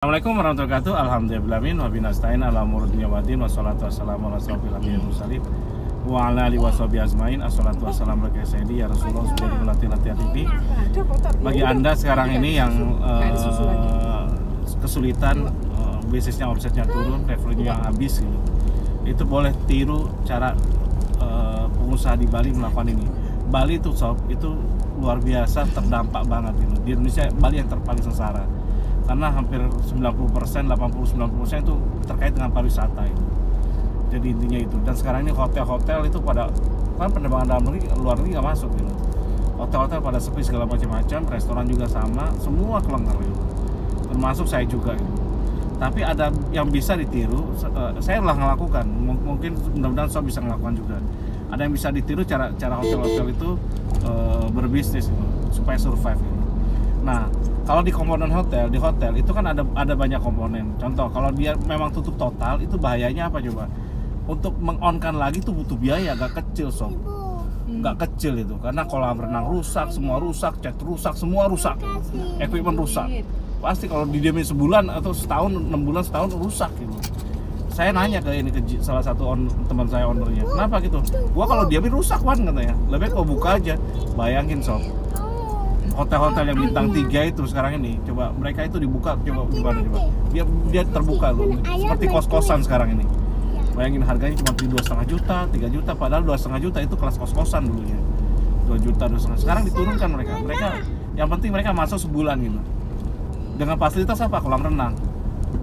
Assalamualaikum warahmatullahi wabarakatuh. Alhamdulillahirabbil alamin wa binasta'in ala umuri dunya waddin wassalatu wassalamu ala asyrofil anbiya'i wal mursalin wa ala alihi washabihi ajmain. Assalatu wassalamu ala sayyidi ya Rasulullah subhanahu wa ta'ala. Bagi Anda sekarang ini yang kesulitan, bisnisnya omsetnya turun, revenue yang habis gitu, itu boleh tiru cara pengusaha di Bali melakukan ini. Bali itu sob, itu luar biasa terdampak banget gitu. Di Indonesia Bali yang terpaling sengsara. Karena hampir 90%, 80-90% itu terkait dengan pariwisata itu. Jadi intinya itu. Dan sekarang ini hotel-hotel itu pada kan penerbangan dalam negeri, luar negeri nggak masuk gitu. Hotel-hotel pada sepi segala macam-macam, restoran juga sama, semua kelengkar gitu. Termasuk saya juga gitu. Tapi ada yang bisa ditiru, saya telah melakukan. Mungkin mudah-mudahan saya bisa melakukan juga. Ada yang bisa ditiru cara hotel-hotel itu berbisnis gitu, supaya survive gitu. Nah, kalau di komponen hotel, di hotel itu kan ada banyak komponen. Contoh, kalau dia memang tutup total, itu bahayanya apa coba? Untuk meng-on-kan lagi itu butuh biaya, gak kecil sob. Gak kecil itu, karena kolam renang rusak, semua rusak, cat rusak, semua rusak. Equipment rusak. Pasti kalau didiamin sebulan atau setahun, 6 bulan, setahun rusak gitu. Saya nanya ke salah satu teman saya ownernya, kenapa gitu? Gua kalau diamin rusak Wan katanya. Lebih kau buka aja. Bayangin sob. Hotel-hotel yang bintang 3 itu sekarang ini, coba mereka itu dibuka, coba gimana coba? Dia terbuka loh, seperti kos-kosan sekarang ini. Bayangin harganya cuma 2,5 juta, 3 juta, padahal 2,5 juta itu kelas kos-kosan dulunya. 2 juta, 2,5. Sekarang diturunkan mereka. Yang penting mereka masuk sebulan gitu. Dengan fasilitas apa? Kolam renang.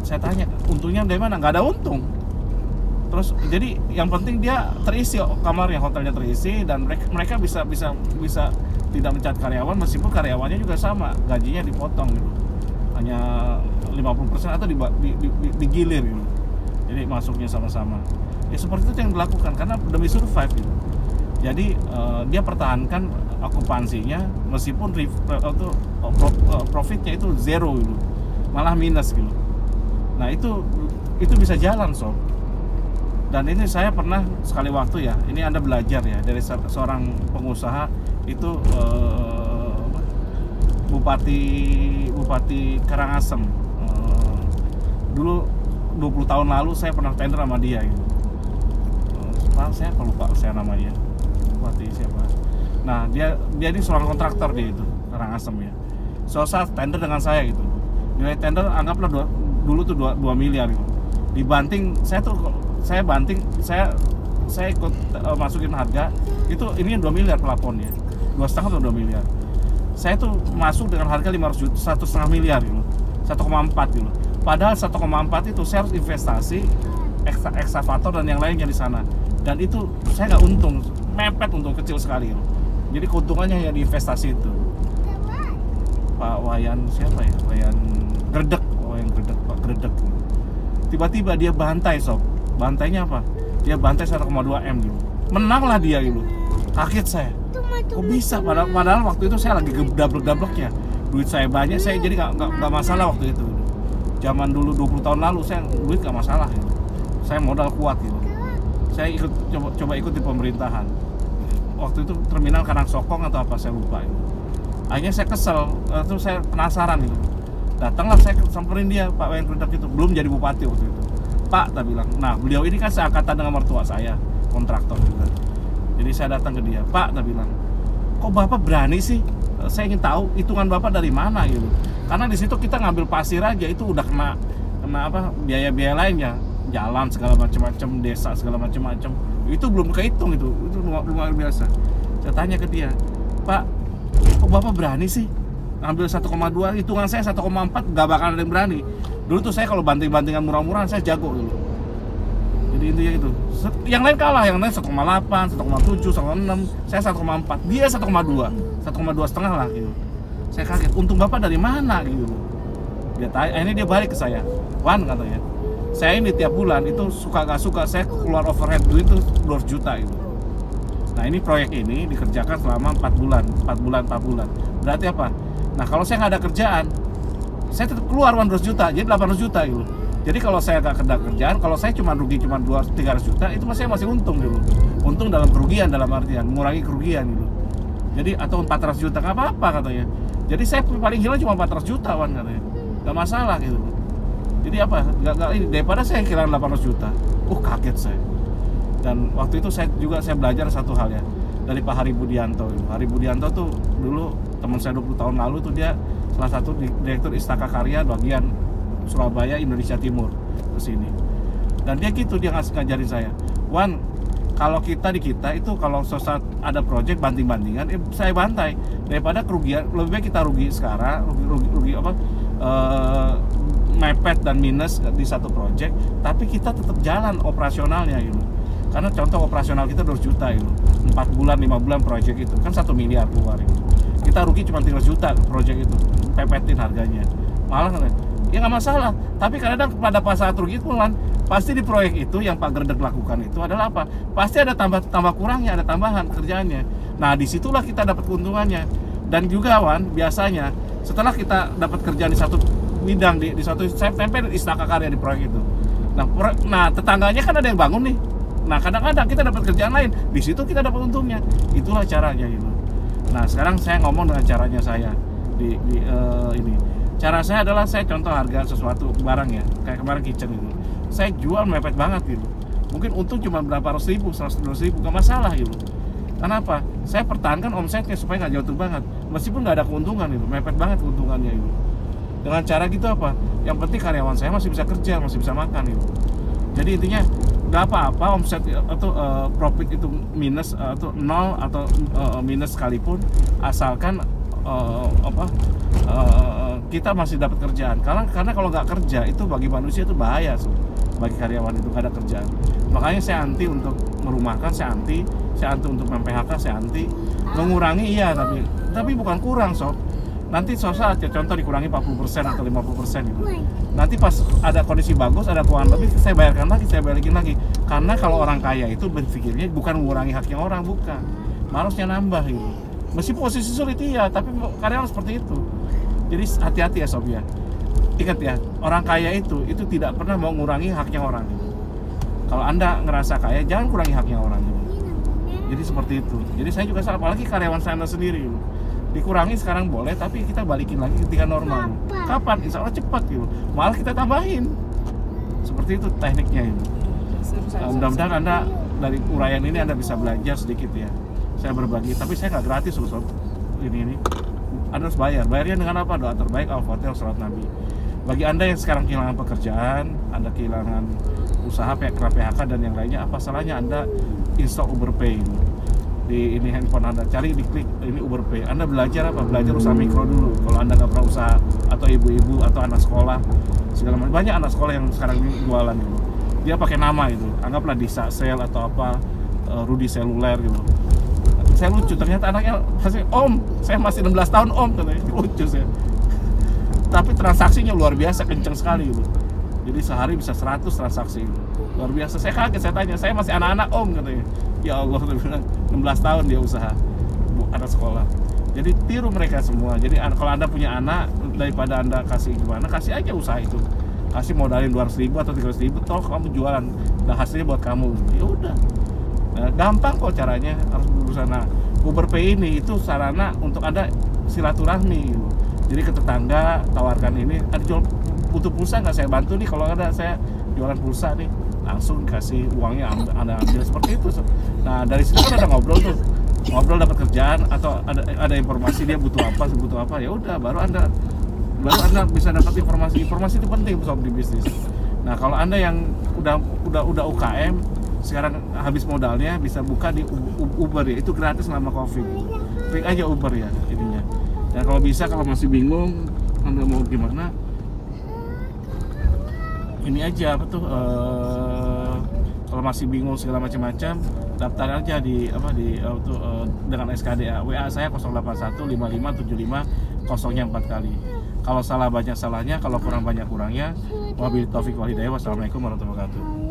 Saya tanya, untungnya dari mana? Nggak ada untung. Terus jadi yang penting dia terisi kamarnya, hotelnya terisi, dan mereka bisa tidak mencat karyawan, meskipun karyawannya juga sama, gajinya dipotong gitu, hanya 50% atau digilir gitu. Jadi masuknya sama-sama. Ya seperti itu yang dilakukan karena demi survive gitu. Jadi dia pertahankan okupansinya meskipun profitnya itu zero gitu, malah minus gitu. Nah itu bisa jalan sob. Dan ini saya pernah sekali waktu ya, ini Anda belajar ya dari seorang pengusaha itu, Bupati Karangasem. Dulu 20 tahun lalu saya pernah tender sama dia gitu. Saya lupa saya namanya, Bupati siapa. Nah dia ini seorang kontraktor dia itu, Karangasem ya. Saat tender dengan saya gitu, nilai tender anggaplah dulu tuh 2 miliar gitu. Dibanting saya ikut masukin harga itu, ini 2 miliar pelaponnya, 2,5 atau 2 miliar. Saya tuh masuk dengan harga 500 juta, 1,5 miliar gitu, 1,4 gitu. Padahal 1,4 itu saya harus investasi ekskavator dan yang lainnya di sana, dan itu saya nggak untung, mepet, untung kecil sekali gitu. Jadi keuntungannya ya di investasi itu. Pak Wayan siapa ya? Wayan Gredek, Pak Gredek. Tiba-tiba dia bantai sob. Bantainya apa? Dia bantai 1,2 M gitu. Menanglah dia gitu. Kaget saya. Kok bisa? Padahal waktu itu saya lagi double-nya. Duit saya banyak, saya jadi nggak masalah waktu itu. Zaman dulu 20 tahun lalu saya duit nggak masalah gitu. Saya modal kuat gitu. Saya coba ikut di pemerintahan. Waktu itu terminal Karangsokong atau apa saya lupa gitu. Akhirnya saya kesel, terus saya penasaran gitu. Datanglah saya samperin dia, Pak Wayan Gredek itu, belum jadi bupati waktu itu. Pak, tak bilang, nah beliau ini kan seangkatan dengan mertua saya, kontraktor juga. Jadi saya datang ke dia, Pak, tak bilang, kok Bapak berani sih? Saya ingin tahu hitungan Bapak dari mana gitu. Karena di situ kita ngambil pasir aja itu udah kena apa biaya-biaya lainnya, jalan segala macam-macam, desa segala macam-macam. Itu belum kehitung itu luar biasa. Saya tanya ke dia, Pak, kok Bapak berani sih? Ambil 1,2, hitungan saya 1,4 gak bakal ada yang berani. Dulu tuh saya kalau banting-bantingan murah-murahan saya jago dulu. Jadi intinya itu. Yang lain kalah, yang lain 1,8, 1,7, 1,6, saya 1,4, dia 1,2 setengah lah gitu. Saya kaget, untung Bapak dari mana gitu. Dia tanya, akhirnya dia balik ke saya, Wan katanya, saya ini tiap bulan itu suka gak suka saya keluar overhead duit itu 200 juta gitu. Nah ini proyek ini dikerjakan selama 4 bulan. Berarti apa? Nah kalau saya nggak ada kerjaan, saya tetap keluar 200 juta, jadi 800 juta gitu. Jadi kalau saya nggak ada kerjaan, kalau saya cuma rugi cuma 300 juta, itu saya masih untung gitu. Untung dalam kerugian, dalam artian mengurangi kerugian gitu. Jadi atau 400 juta nggak apa-apa katanya. Jadi saya paling hilang cuma 400 juta Wan katanya, nggak masalah gitu. Jadi apa? Nggak ini, daripada saya kehilangan 800 juta. Kaget saya. Dan waktu itu saya belajar satu hal ya, dari Pak Hari Budianto. Hari Budianto tuh dulu teman saya 20 tahun lalu tuh, dia salah satu direktur Istaka Karya bagian Surabaya Indonesia Timur ke sini. Dan dia gitu, dia ngajarin saya, Wan, kalau kita itu kalau saat ada project banting-bantingan, saya bantai daripada kerugian. Lebih baik kita rugi sekarang, rugi apa, mepet dan minus di satu project, tapi kita tetap jalan operasionalnya gitu. Karena contoh operasional kita 200 juta gitu, 4 bulan 5 bulan project itu kan 1 miliar keluar gitu. Kita rugi cuma 300 juta project itu, pepetin harganya, malah ya nggak masalah. Tapi kadang pada pas saat rugi pulang, pasti di proyek itu yang Pak Gerdek lakukan itu adalah apa? Pasti ada tambah kurangnya, ada tambahan kerjaannya. Nah disitulah kita dapat keuntungannya. Dan juga Wan, biasanya setelah kita dapat kerjaan di satu bidang, di satu, saya tempel Istaka Karya di proyek itu. Nah tetangganya kan ada yang bangun nih. Nah kadang-kadang kita dapat kerjaan lain, di situ kita dapat untungnya. Itulah caranya gitu. Nah sekarang saya ngomong dengan caranya saya ini. Cara saya adalah saya contoh harga sesuatu barang ya, kayak kemarin kitchen itu. Saya jual mepet banget gitu. Mungkin untung cuma berapa ratus ribu, 100 ribu, gak masalah gitu. Kenapa? Saya pertahankan omsetnya supaya nggak jatuh banget. Meskipun nggak ada keuntungan gitu, mepet banget keuntungannya itu. Dengan cara gitu apa? Yang penting karyawan saya masih bisa kerja, masih bisa makan gitu. Jadi intinya nggak apa-apa omset atau profit itu minus atau nol atau minus sekalipun, asalkan kita masih dapat kerjaan. Karena kalau nggak kerja itu bagi manusia itu bahaya, bagi karyawan itu nggak ada kerjaan. Makanya saya anti untuk merumahkan, saya anti untuk mem-PHK, saya anti. Mengurangi iya, tapi bukan kurang sob. Nanti saat ya contoh dikurangi 40% atau 50% gitu. Nanti pas ada kondisi bagus, ada keuangan lebih, saya bayarkan lagi, saya balikin lagi. Karena kalau orang kaya itu berpikirnya bukan mengurangi haknya orang, bukan, harusnya nambah gitu. Meskipun posisi sulit iya, tapi karyawan seperti itu. Jadi hati-hati ya sob ya. Ingat ya, orang kaya itu tidak pernah mau mengurangi haknya orang gitu. Kalau Anda ngerasa kaya, jangan kurangi haknya orang gitu. Jadi seperti itu. Jadi saya juga salah, apalagi karyawan saya sendiri gitu. Dikurangi sekarang boleh, tapi kita balikin lagi ketika normal. Kapan? Insya Allah cepat gitu. Malah kita tambahin. Seperti itu tekniknya itu. Mudah-mudahan Anda dari uraian ini Anda bisa belajar sedikit ya. Saya berbagi, tapi saya nggak gratis loh sob. Ini Anda harus bayar. Bayarnya dengan apa? Doa terbaik, Al-Fatihah, Salat Nabi. Bagi Anda yang sekarang kehilangan pekerjaan, Anda kehilangan usaha, kena PHK dan yang lainnya, apa salahnya Anda install Uber Pay di ini handphone Anda, cari, diklik ini Uber Pay. Anda belajar apa? Belajar usaha mikro dulu. Kalau Anda nggak pernah usaha, atau ibu-ibu atau anak sekolah segala macam, banyak anak sekolah yang sekarang ini jualan gitu. Dia pakai nama itu, anggaplah Disa Sel atau apa, Rudi Seluler gitu. Saya lucu, ternyata anaknya masih, Om, saya masih 16 tahun Om, katanya. Lucu saya. Tapi transaksinya luar biasa, kenceng sekali gitu. Jadi sehari bisa 100 transaksi gitu. Luar biasa. Saya kaget, saya tanya, saya masih anak-anak Om, katanya. Ya Allah, 16 tahun dia usaha, anak sekolah. Jadi tiru mereka semua. Jadi kalau Anda punya anak, daripada Anda kasih gimana, kasih aja usaha itu. Kasih modalin 200.000 atau 300.000, toh kamu jualan, dan hasilnya buat kamu. Ya udah. Nah, gampang kok caranya, harus berusaha. Nah, Uber Pay ini itu sarana untuk Anda silaturahmi gitu. Jadi ke tetangga tawarkan ini, ada jual butuh pulsa nggak, saya bantu nih, kalau ada saya jualan pulsa nih, langsung kasih uangnya, Anda ambil, seperti itu. Nah dari situ kan ada ngobrol tuh, ngobrol dapat kerjaan atau ada informasi dia butuh apa, ya udah baru anda bisa dapat informasi itu penting sob di bisnis. Nah kalau Anda yang udah UKM sekarang habis modalnya, bisa buka di Uber ya, itu gratis selama Covid. Klik aja Uber ya ininya. Dan kalau bisa, kalau masih bingung Anda mau gimana, ini aja apa tuh, kalau masih bingung segala macam-macam, daftar aja dengan SKDA. WA saya 0815575 0-nya 4 kali. Kalau salah banyak salahnya, kalau kurang banyak kurangnya. Wabillahi taufiq wal hidayah. Wassalamualaikum warahmatullahi wabarakatuh.